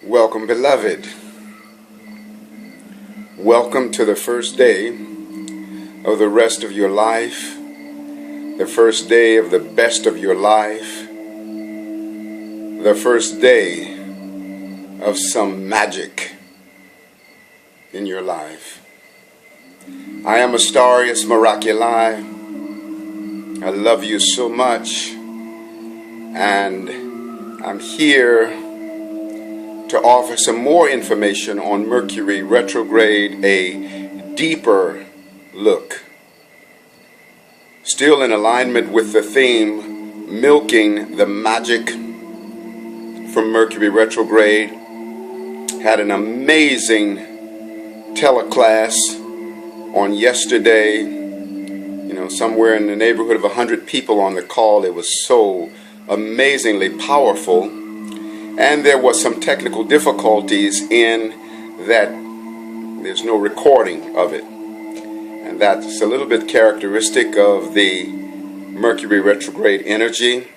Welcome, beloved. Welcome to the first day of the rest of your life, the first day of the best of your life, the first day of some magic in your life. I am Astarius Miraculi. I love you so much, and I'm here to offer some more information on Mercury retrograde, a deeper look. Still in alignment with the theme, milking the magic from Mercury retrograde. Had an amazing teleclass on yesterday. Somewhere in the neighborhood of 100 people on the call. It was so amazingly powerful. And there was some technical difficulties in that there's no recording of it. And that's a little bit characteristic of the Mercury retrograde energy.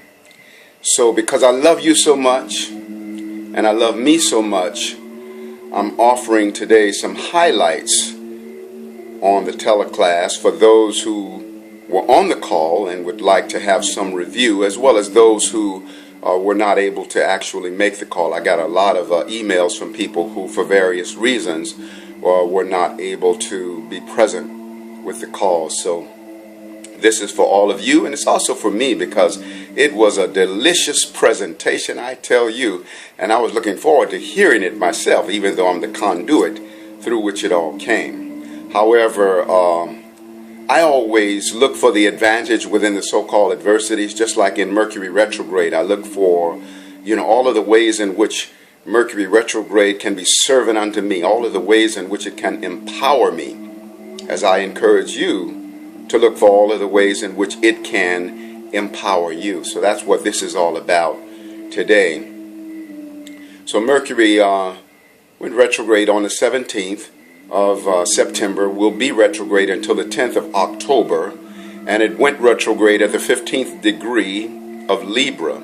So because I love you so much and I love me so much, I'm offering today some highlights on the teleclass for those who were on the call and would like to have some review, as well as those who were not able to actually make the call. I got a lot of emails from people who, for various reasons, were not able to be present with the call. So this is for all of you, and it's also for me, because it was a delicious presentation, I tell you, and I was looking forward to hearing it myself, even though I'm the conduit through which it all came. However, I always look for the advantage within the so-called adversities, just like in Mercury retrograde. I look for, all of the ways in which Mercury retrograde can be servant unto me, all of the ways in which it can empower me, as I encourage you to look for all of the ways in which it can empower you. So that's what this is all about today. So Mercury went retrograde on the 17th of September, will be retrograde until the 10th of October, and it went retrograde at the 15th degree of Libra.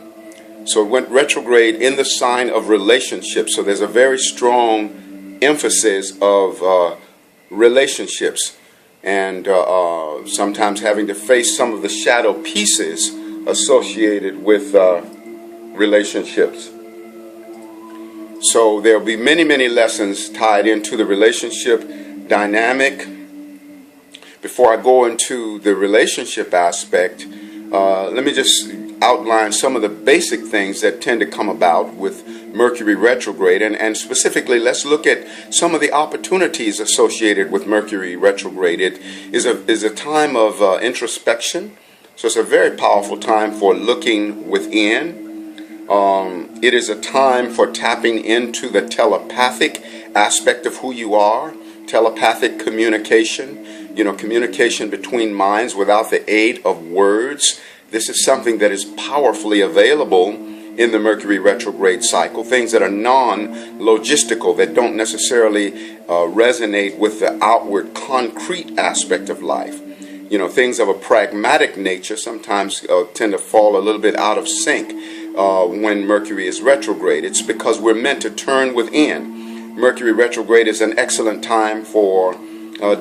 So it went retrograde in the sign of relationships. So there's a very strong emphasis of relationships, and sometimes having to face some of the shadow pieces associated with relationships. So there'll be many, many lessons tied into the relationship dynamic. Before I go into the relationship aspect, let me just outline some of the basic things that tend to come about with Mercury retrograde, and specifically let's look at some of the opportunities associated with Mercury retrograde. It is a time of introspection, so it's a very powerful time for looking within. It is a time for tapping into the telepathic aspect of who you are, telepathic communication, communication between minds without the aid of words. This is something that is powerfully available in the Mercury retrograde cycle, things that are non-logistical, that don't necessarily resonate with the outward concrete aspect of life. Things of a pragmatic nature sometimes tend to fall a little bit out of sync when Mercury is retrograde. It's because we're meant to turn within. Mercury retrograde is an excellent time for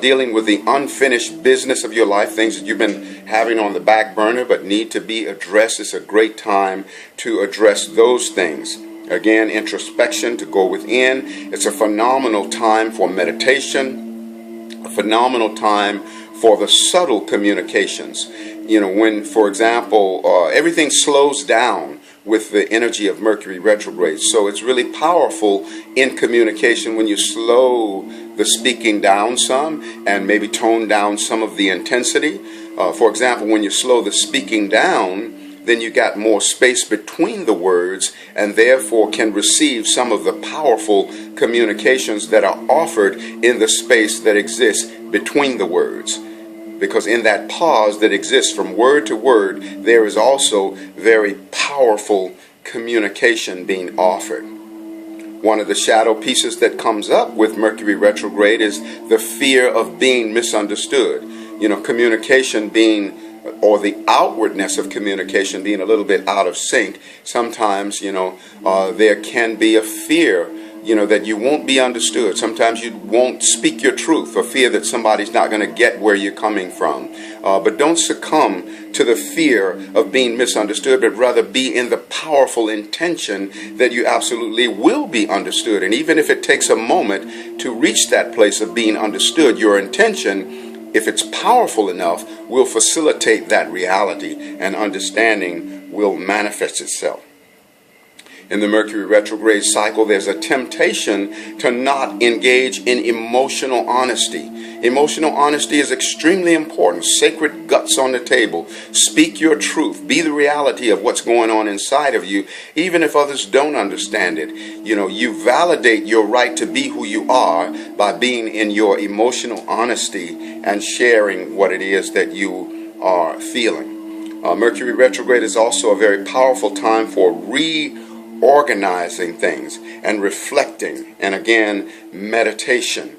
dealing with the unfinished business of your life, things that you've been having on the back burner but need to be addressed. It's a great time to address those things. Again, introspection, to go within. It's a phenomenal time for meditation, a phenomenal time for the subtle communications. When, for example, everything slows down with the energy of Mercury retrograde. So it's really powerful in communication when you slow the speaking down some and maybe tone down some of the intensity. For example, when you slow the speaking down, then you got more space between the words, and therefore can receive some of the powerful communications that are offered in the space that exists between the words. Because in that pause that exists from word to word, there is also very powerful communication being offered. One of the shadow pieces that comes up with Mercury retrograde is the fear of being misunderstood. Communication being or the outwardness of communication being a little bit out of sync, sometimes, there can be a fear, that you won't be understood. Sometimes you won't speak your truth, or fear that somebody's not going to get where you're coming from. But don't succumb to the fear of being misunderstood, but rather be in the powerful intention that you absolutely will be understood. And even if it takes a moment to reach that place of being understood, your intention, if it's powerful enough, will facilitate that reality, and understanding will manifest itself. In the Mercury retrograde cycle, there's a temptation to not engage in emotional honesty. Emotional honesty is extremely important. Sacred guts on the table. Speak your truth. Be the reality of what's going on inside of you, even if others don't understand it. You validate your right to be who you are by being in your emotional honesty and sharing what it is that you are feeling. Mercury retrograde is also a very powerful time for reorganizing things and reflecting, and again, meditation,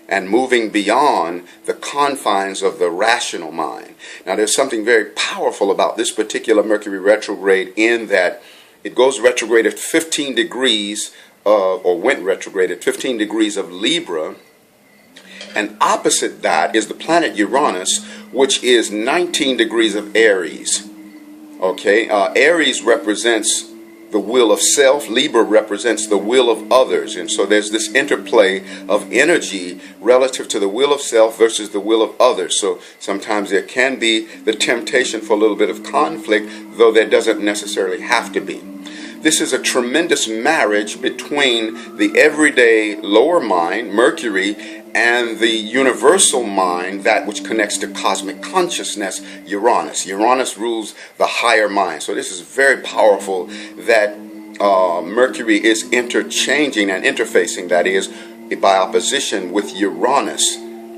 and moving beyond the confines of the rational mind. Now, there's something very powerful about this particular Mercury retrograde, in that it goes retrograde at 15 degrees or went retrograde at 15 degrees of Libra, and opposite that is the planet Uranus, which is 19 degrees of Aries. Okay, Aries represents the will of self. Libra represents the will of others. And so there's this interplay of energy relative to the will of self versus the will of others. So sometimes there can be the temptation for a little bit of conflict, though there doesn't necessarily have to be. This is a tremendous marriage between the everyday lower mind, Mercury, and the universal mind, that which connects to cosmic consciousness, Uranus. Uranus rules the higher mind. So this is very powerful that Mercury is interchanging and interfacing, that is, by opposition with Uranus,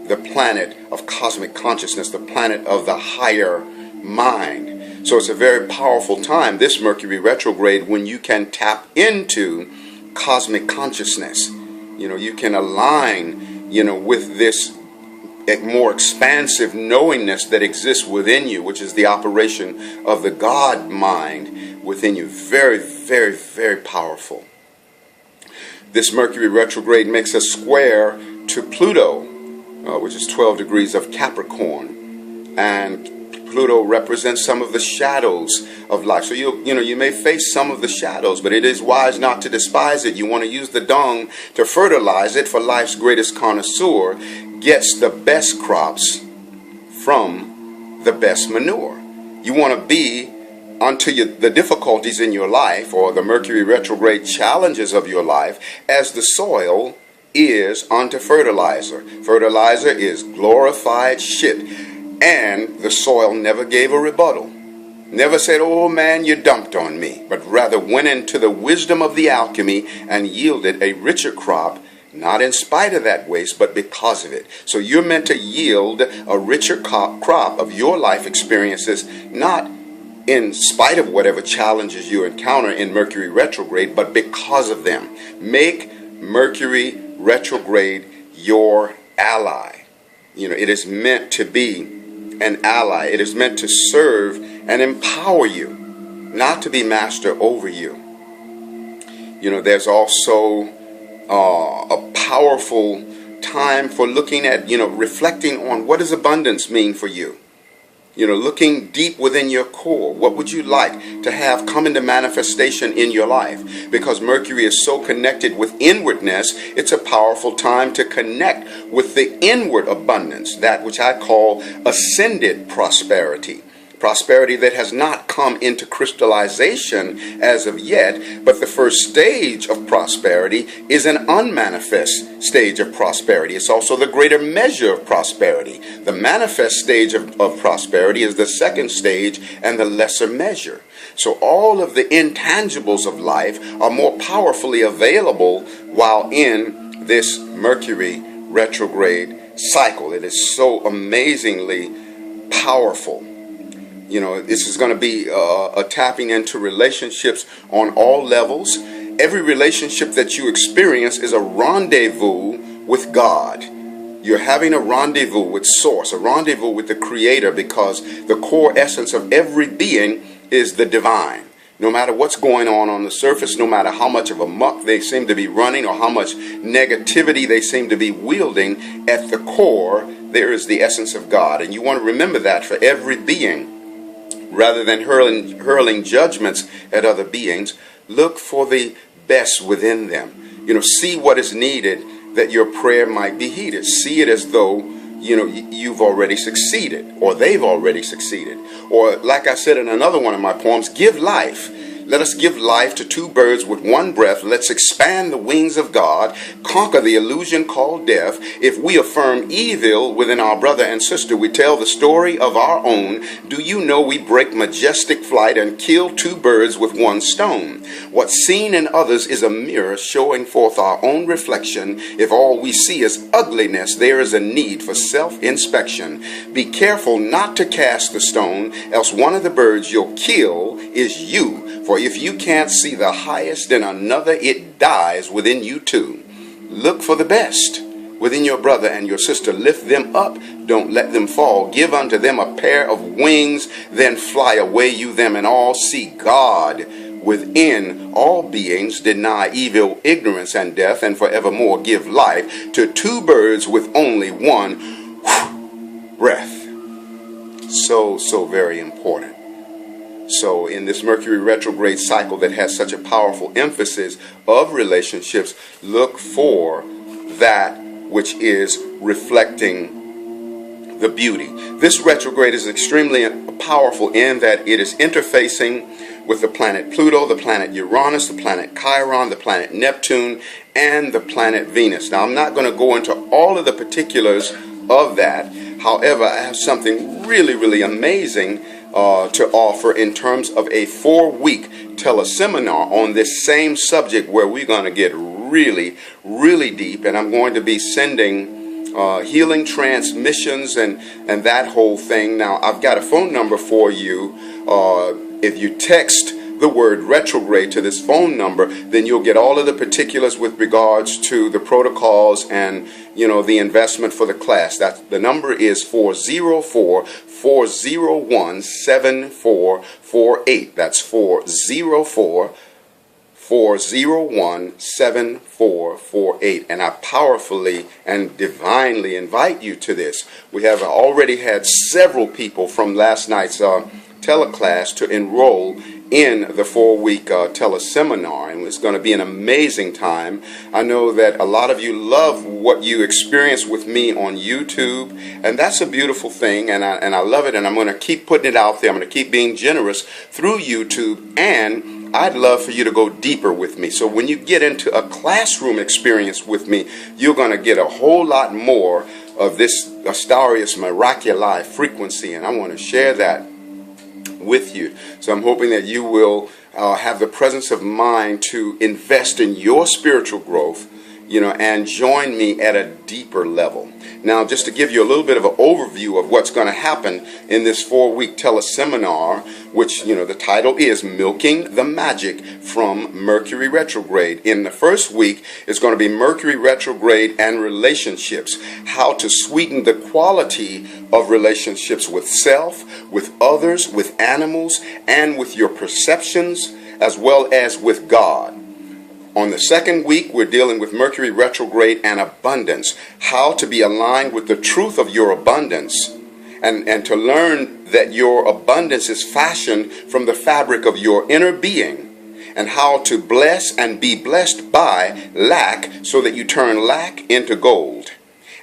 the planet of cosmic consciousness, the planet of the higher mind. So it's a very powerful time, this Mercury retrograde, when you can tap into cosmic consciousness. You can align with this more expansive knowingness that exists within you, which is the operation of the God mind within you. Very, very, very powerful. This Mercury retrograde makes a square to Pluto, which is 12 degrees of Capricorn. And Pluto represents some of the shadows of life. So you may face some of the shadows, but it is wise not to despise it. You want to use the dung to fertilize it, for life's greatest connoisseur gets the best crops from the best manure. You want to be unto the difficulties in your life, or the Mercury retrograde challenges of your life, as the soil is unto fertilizer. Fertilizer is glorified shit. And the soil never gave a rebuttal. Never said, "Oh man, you dumped on me," but rather went into the wisdom of the alchemy and yielded a richer crop, not in spite of that waste, but because of it. So you're meant to yield a richer crop of your life experiences, not in spite of whatever challenges you encounter in Mercury retrograde, but because of them. Make Mercury retrograde your ally. It is meant to be an ally. It is meant to serve and empower you, not to be master over you. There's also a powerful time for looking at, reflecting on what does abundance mean for you. Looking deep within your core. What would you like to have come into manifestation in your life? Because Mercury is so connected with inwardness, it's a powerful time to connect with the inward abundance, that which I call ascended prosperity. Prosperity that has not come into crystallization as of yet, but the first stage of prosperity is an unmanifest stage of prosperity. It's also the greater measure of prosperity. The manifest stage of prosperity is the second stage and the lesser measure. So all of the intangibles of life are more powerfully available while in this Mercury retrograde cycle. It is so amazingly powerful. This is going to be a tapping into relationships on all levels. Every relationship that you experience is a rendezvous with God. You're having a rendezvous with Source, a rendezvous with the Creator, because the core essence of every being is the divine. No matter what's going on the surface, no matter how much of a muck they seem to be running or how much negativity they seem to be wielding, at the core there is the essence of God. And you want to remember that for every being. Rather than hurling judgments at other beings, look for the best within them. See what is needed that your prayer might be heeded. See it as though you've already succeeded, or they've already succeeded. Or, like I said in another one of my poems, give life. Let us give life to two birds with one breath. Let's expand the wings of God, conquer the illusion called death. If we affirm evil within our brother and sister, we tell the story of our own. Do you know we break majestic flight and kill two birds with one stone? What's seen in others is a mirror showing forth our own reflection. If all we see is ugliness, there is a need for self-inspection. Be careful not to cast the stone, else one of the birds you'll kill is you. For if you can't see the highest in another, it dies within you too. Look for the best within your brother and your sister. Lift them up, don't let them fall. Give unto them a pair of wings, then fly away you them and all. See God within all beings, deny evil, ignorance, and death, and forevermore give life to two birds with only one breath. So very important. So in this Mercury retrograde cycle that has such a powerful emphasis of relationships, look for that which is reflecting the beauty. This retrograde is extremely powerful in that it is interfacing with the planet Pluto, the planet Uranus, the planet Chiron, the planet Neptune, and the planet Venus. Now, I'm not going to go into all of the particulars of that. However, I have something really amazing to offer in terms of a 4-week teleseminar on this same subject, where we're going to get really deep, and I'm going to be sending healing transmissions and that whole thing. Now, I've got a phone number for you. If you text the word retrograde to this phone number, then you'll get all of the particulars with regards to the protocols and the investment for the class. The number is 404-401-7448. That's 404-401-7448. And I powerfully and divinely invite you to this. We have already had several people from last night's teleclass to enroll in the 4-week teleseminar, and it's going to be an amazing time. I know that a lot of you love what you experience with me on YouTube, and that's a beautiful thing, and I love it, and I'm going to keep putting it out there. I'm going to keep being generous through YouTube, and I'd love for you to go deeper with me. So when you get into a classroom experience with me, you're going to get a whole lot more of this Astarius Miraculi frequency, and I want to share that with you. So I'm hoping that you will have the presence of mind to invest in your spiritual growth, and join me at a deeper level. Now, just to give you a little bit of an overview of what's going to happen in this 4-week teleseminar, which, the title is Milking the Magic from Mercury Retrograde. In the first week, it's going to be Mercury Retrograde and relationships, how to sweeten the quality of relationships with self, with others, with animals, and with your perceptions, as well as with God. On the second week, we're dealing with Mercury retrograde and abundance, how to be aligned with the truth of your abundance, and to learn that your abundance is fashioned from the fabric of your inner being, and how to bless and be blessed by lack so that you turn lack into gold,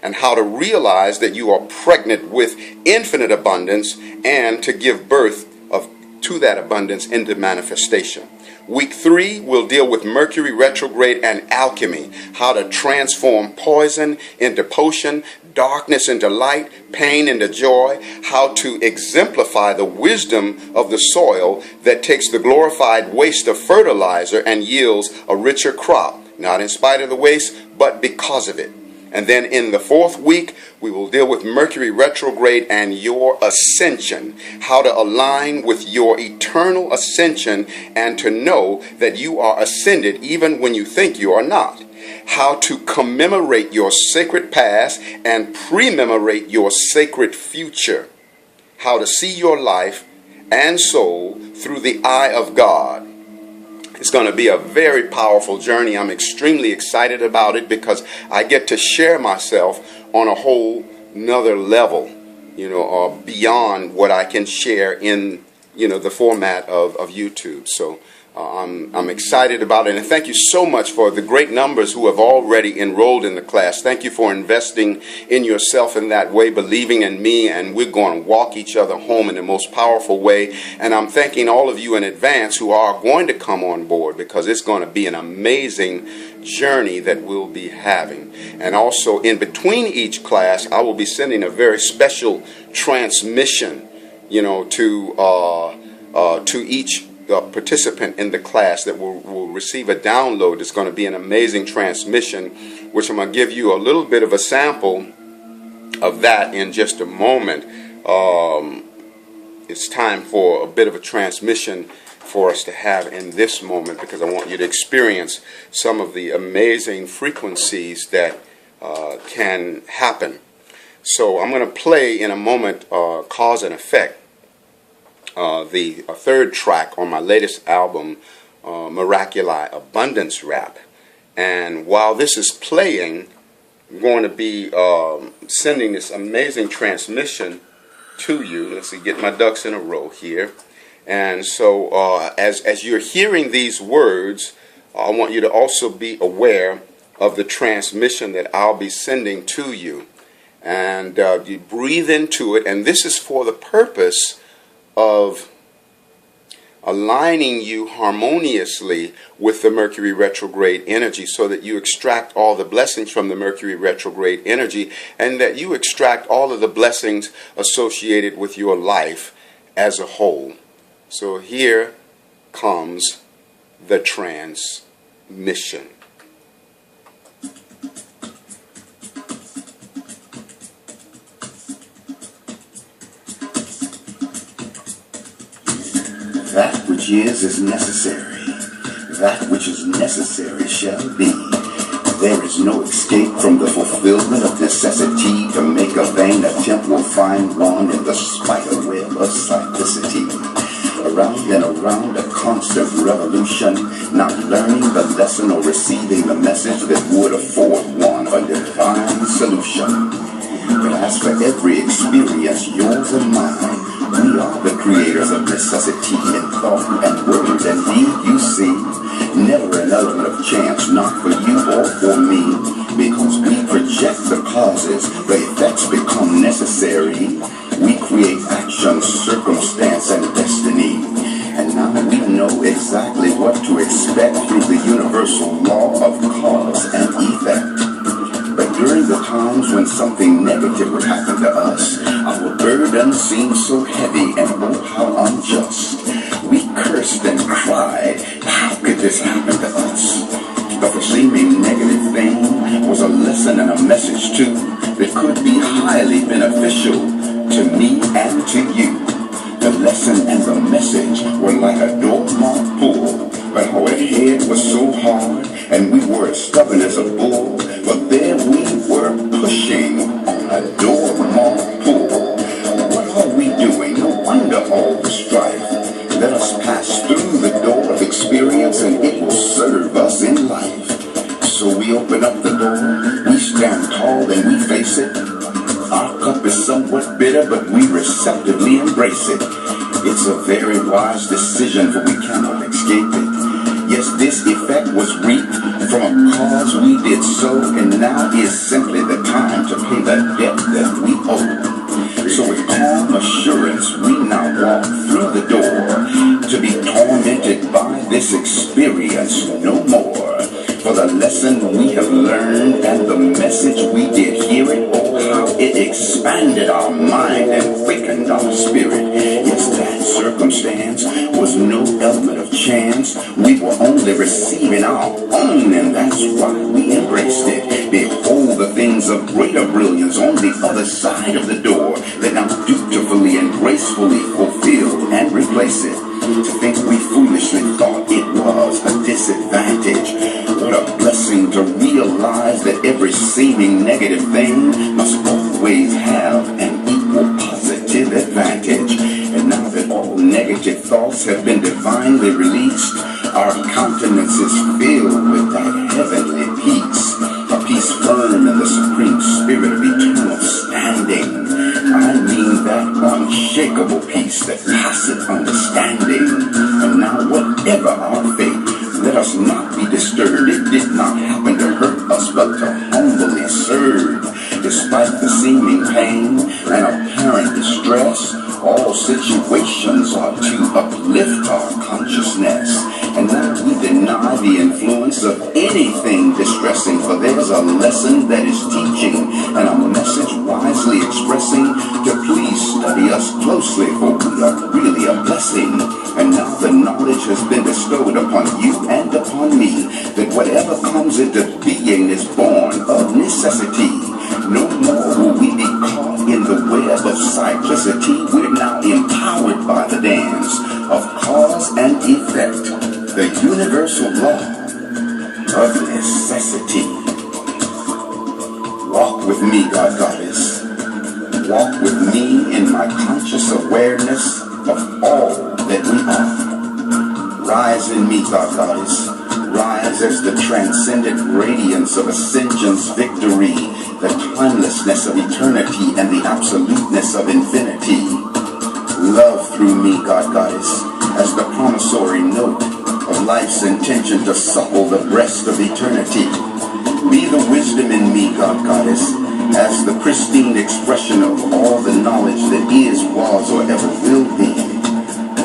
and how to realize that you are pregnant with infinite abundance and to give birth to that abundance into manifestation. Week 3 will deal with Mercury retrograde and alchemy, how to transform poison into potion, darkness into light, pain into joy, how to exemplify the wisdom of the soil that takes the glorified waste of fertilizer and yields a richer crop, not in spite of the waste, but because of it. And then in the 4th week, we will deal with Mercury retrograde and your ascension, how to align with your eternal ascension and to know that you are ascended even when you think you are not. how to commemorate your sacred past and prememorate your sacred future, how to see your life and soul through the eye of God. It's going to be a very powerful journey. I'm extremely excited about it because I get to share myself on a whole nother level, or beyond what I can share in, the format of YouTube. So I'm excited about it, and thank you so much for the great numbers who have already enrolled in the class. Thank you for investing in yourself in that way, believing in me, and we're going to walk each other home in the most powerful way. And I'm thanking all of you in advance who are going to come on board, because it's going to be an amazing journey that we'll be having. And also, in between each class, I will be sending a very special transmission, to each participant in the class that will receive a download. It's going to be an amazing transmission, which I'm going to give you a little bit of a sample of that in just a moment. It's time for a bit of a transmission for us to have in this moment, because I want you to experience some of the amazing frequencies that can happen. So I'm going to play in a moment Cause and Effect, the third track on my latest album, MERCURY Abundance Rap. And while this is playing, I'm going to be sending this amazing transmission to you. Let's see, get my ducks in a row here. And so as you're hearing these words, I want you to also be aware of the transmission that I'll be sending to you. And you breathe into it, and this is for the purpose of aligning you harmoniously with the Mercury retrograde energy, so that you extract all the blessings from the Mercury retrograde energy, and that you extract all of the blessings associated with your life as a whole. So here comes the transmission. That which is necessary. That which is necessary shall be. There is no escape from the fulfillment of necessity. To make a vain attempt will find one in the spider web of cyclicity. Around and around a constant revolution, not learning the lesson or receiving the message that would afford one a divine solution. But as for every experience, yours and mine, we are the creators of necessity in thought and word and deed, you see. Never an element of chance, not for you or for me, because we project the causes, the effects become necessary. We create action, circumstance, and destiny. And now we know exactly what to expect through the universal law of cause and effect. But during the times when something negative would happen to us, our burden seemed so heavy and oh how unjust. We cursed and cried, how could this happen to us? But the seeming negative thing was a lesson and a message too that could be highly beneficial to me and to you. The lesson and the message were like a door-marked pull, but our head was so hard and we were as stubborn as a bull. But there we were pushing on a door-marked pull. What are we doing? No wonder all the strife. Let us pass through the door of experience and it will serve us in life. So we open up the door, we stand tall and we face it. Our cup is somewhat bitter, but we receptively embrace it. It's a very wise decision, for we cannot escape it. Yes, this effect was reaped from a cause we did so, and now is simply the time to pay the debt that we owe. So with calm assurance, we now walk through the door to be tormented by this experience no more. For the lesson we have learned and the message we did hear it, oh how it expanded our mind and quickened our spirit. Yes, that circumstance was no element of chance. We were only receiving our own, and that's why we embraced it. Behold the things of greater brilliance on the other side of the door that now dutifully and gracefully fulfill and replace it. To think we foolishly thought it was a disadvantage. What a blessing to realize that every seeming negative thing must always have an equal positive advantage. And now that all negative thoughts have been divinely released, our countenance is filled with that heavenly peace, a peace firm in the supreme spirit of eternal standing. I mean that unshakable peace that passeth understanding. And now whatever our fate, let us not be disturbed. It did not happen to hurt us, but to humbly serve. Despite the seeming pain and apparent distress, all situations are to uplift our consciousness. And now we deny the influence of anything distressing, for there's a lesson that is teaching and a message wisely expressing to please study us closely, for we are really a blessing. And now the knowledge has been bestowed upon you and upon me, that whatever comes into being is born of necessity. No more will we be caught in the web of cyclicity. We're now empowered by the dance of cause and effect, the universal law of necessity. Walk with me, God Goddess. Walk with me in my conscious awareness of all that we are. Rise in me, God Goddess. Rise as the transcendent radiance of ascension's victory, the timelessness of eternity and the absoluteness of infinity. Love through me, God Goddess, as the promissory note of life's intention to supple the breast of eternity. Be the wisdom in me, God Goddess, as the pristine expression of all the knowledge that is, was, or ever will be.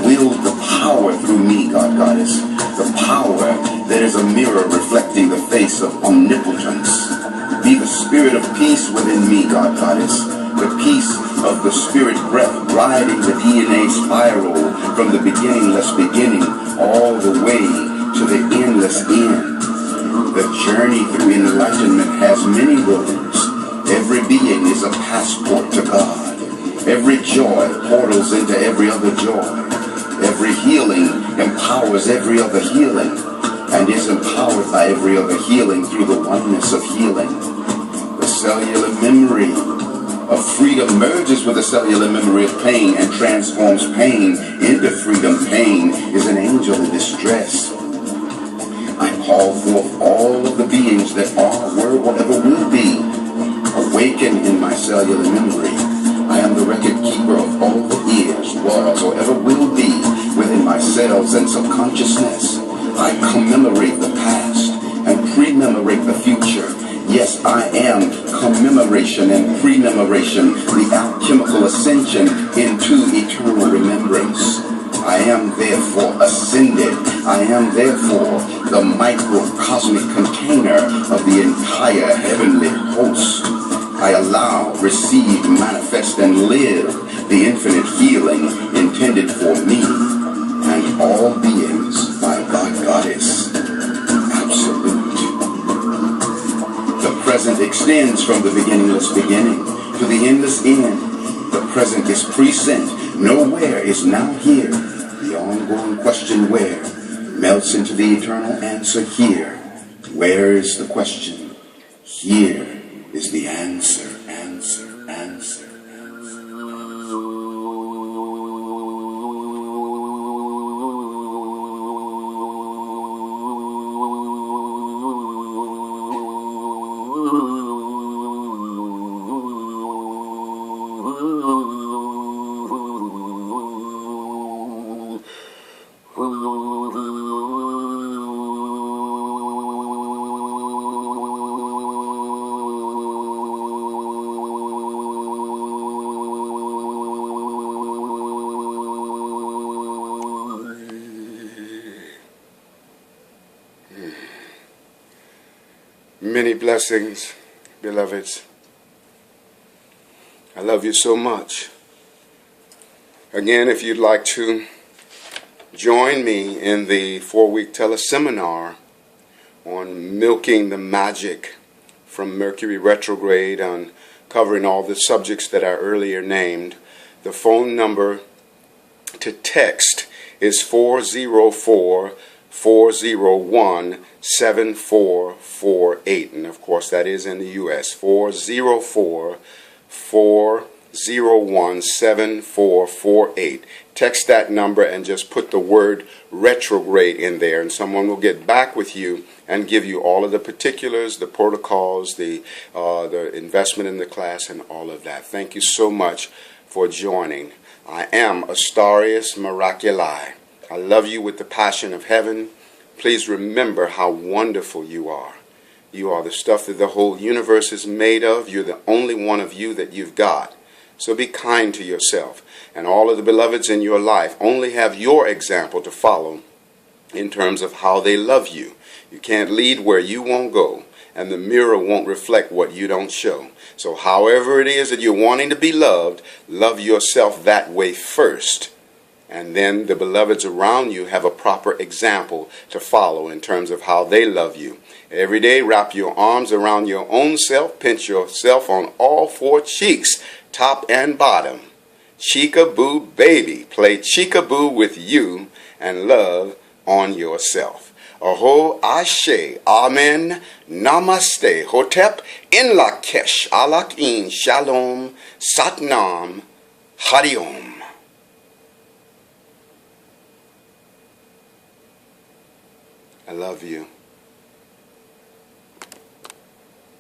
Wield the power through me, God Goddess, the power that is a mirror reflecting the face of omnipotence. Be the spirit of peace within me, God Goddess, the peace of the spirit breath riding the DNA spiral from the beginningless beginning all the way to the endless end. The journey through enlightenment has many roads. Every being is a passport to God. Every joy portals into every other joy. Every healing empowers every other healing, and is empowered by every other healing through the oneness of healing. The cellular memory of freedom merges with the cellular memory of pain and transforms pain into freedom. Pain is an angel in distress. I call forth all of the beings that are, were, whatever will be. Awaken in my cellular memory. I am the record keeper of all that is, was, or ever will be within my cells and subconsciousness. I commemorate the past and pre-memorate the future. Yes, I am commemoration and pre-memoration, the alchemical ascension into eternal remembrance. I am therefore ascended. I am therefore the microcosmic container of the entire heavenly host. I allow, receive, manifest, and live the infinite healing intended for me and all beings by God Goddess. Absolute. The present extends from the beginningless beginning to the endless end. The present is present. Nowhere is now here. The ongoing question where melts into the eternal answer here. Where is the question? Here is the answer. Many blessings, beloveds. I love you so much. Again, if you'd like to join me in the 4-week teleseminar on milking the magic from Mercury retrograde, on covering all the subjects that I earlier named, the phone number to text is 404-401-7448. And of course, that is in the U.S. 404-401-7448. Text that number and just put the word retrograde in there, and someone will get back with you and give you all of the particulars, the protocols, the investment in the class, and all of that. Thank you so much for joining. I am Astarius Miraculi. I love you with the passion of heaven. Please remember how wonderful you are. You are the stuff that the whole universe is made of. You're the only one of you that you've got. So be kind to yourself. And all of the beloveds in your life only have your example to follow in terms of how they love you. You can't lead where you won't go, and the mirror won't reflect what you don't show. So however it is that you're wanting to be loved, love yourself that way first. And then the beloveds around you have a proper example to follow in terms of how they love you. Every day, wrap your arms around your own self, pinch yourself on all four cheeks, top and bottom. Chickaboo baby, play chickaboo with you and love on yourself. Aho, Ashe, Amen, Namaste, Hotep, In Lakesh, Alakin, Shalom, Satnam, Hariom. I love you.